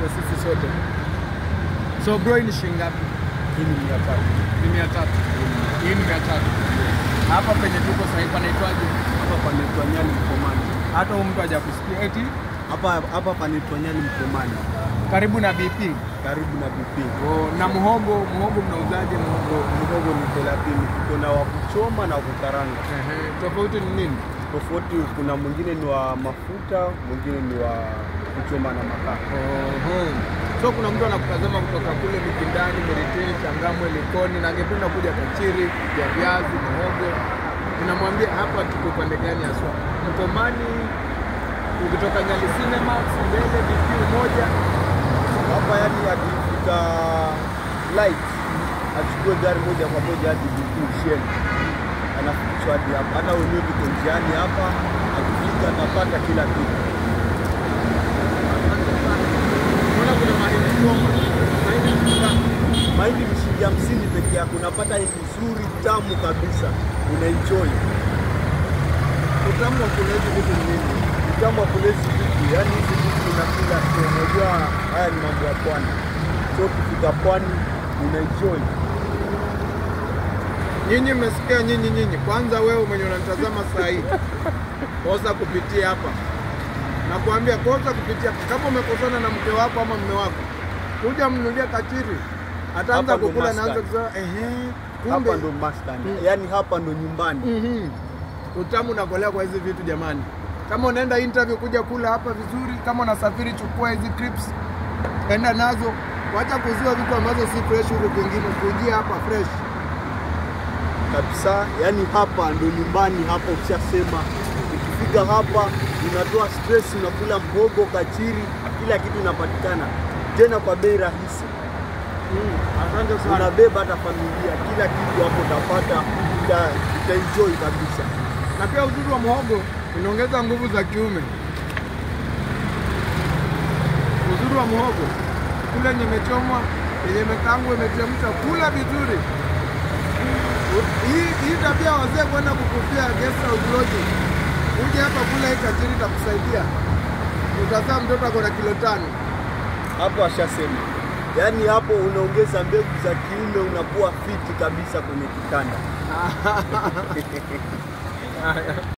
ya sisi sote. So bro, ni shilingi ngapi? Hii ni 300. Ni 300. Hii ni 300. Hapa penye tuko sasa hivi panaitwaje? Hapa panaitwa Nyali Mkomani. Hata huyu mtu hajakusikia eti Hapa panaitwa Nyali Mkomani. karibu na BP. Karibu na BP. Oh, na muhogo mnauzaje muhogo? Muhogo ni 30. Tuko na wa kuchoma na kukaranga. Tofauti ni nini? Tofauti kuna mwingine ni wa mafuta, mwingine ni wa kuchoma na makaa. So kuna mtu anakutazama kutoka kule Mikindani, Meritini, Changamwe, Likoni na angependa kuja Kachiri, ya viazi, muhogo. Tunamwambia hapa tuko pande gani haswa? Mkomani, ukitoka Nyali Cinema, mbele BP moja. Hapa yani akifika light achukue gari moja kwa moja hadi BP Shell. Anafikishwa hadi hapa. Hata wenyewe tuko njiani hapa, akifika atapata kila kitu. Kuna mahindi choma. Mahindi ni shilingi 50 peke yake, unapata hii nzuri tamu kabisa, unaenjoy. Utamu wa kula hizi vitu ni nini? Utamu wa kula hizi vitu, yani hizi vitu unakula sio, unajua haya ni mambo ya pwani. So ukifika pwani unaenjoy. Nyinyi mmesikia nyinyi. Kwanza wewe mwenye unanitazama saa hii. Kosa kupitia hapa. Nakwambia kosa kupitia hapa. Kama umekosana na mke wako ama mume wako, kuja mnunulie Kachiri. Ataanza kukula na anza kusema kumbe hapa ndo master. Yani hapa ndo nyumbani. Utamu unakolea kwa hizi vitu jamani. Kama unaenda interview kuja kula hapa vizuri, kama unasafiri chukua hizi clips. Enda nazo. Wacha kuziwa vitu ambazo si fresh huko kwingine, kujia hapa fresh. Kabisa, yani hapa ndo nyumbani, hapa ukishasema. Ukifika hapa unatoa stress, unakula mhogo, Kachiri, kila kitu inapatikana. Tena kwa bei rahisi. Asante sana. Unabeba hata familia, kila kitu hapo utapata, utaenjoy kabisa. Na pia uzuri wa muhogo unaongeza nguvu za kiume. Uzuri wa muhogo kula yenye imechomwa, yenye imekangwa, imechemshwa, kula vizuri. Hii tabia wazee kwenda kukufia guest house lodging. Uje hapa kula hii Kachiri itakusaidia. Utazaa mtoto ako na kilo 5. Hapo ashasema. Yaani hapo unaongeza mbegu za kiume, unakuwa fiti kabisa kwenye kitanda.